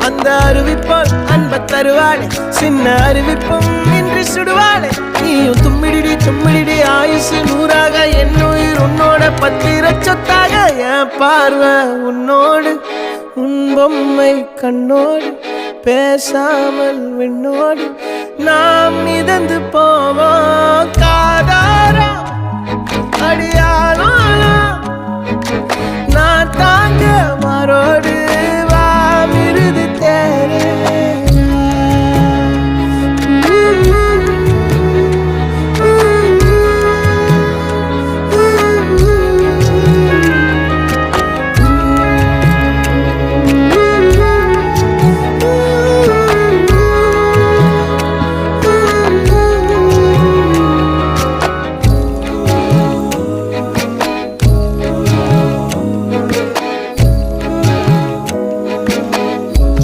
அந்த அறிவிப்பால் அன்ப தருவாளே சின்ன அறிவிப்பும் இன்றி சுடுவாளே நீயும் தும்மிடி தும்மிடி ஆயுசு நூறாக என்னுயிர் உன்னோட பத்திர சொத்தாக என் பார்வை உன்னோடு உன் பொம்மை கண்ணோடு பேசாமல் விண்ணோடு நாம் மிதந்து போவோம் காதாரா அடியாளோ நான் தாங்க மாறோடு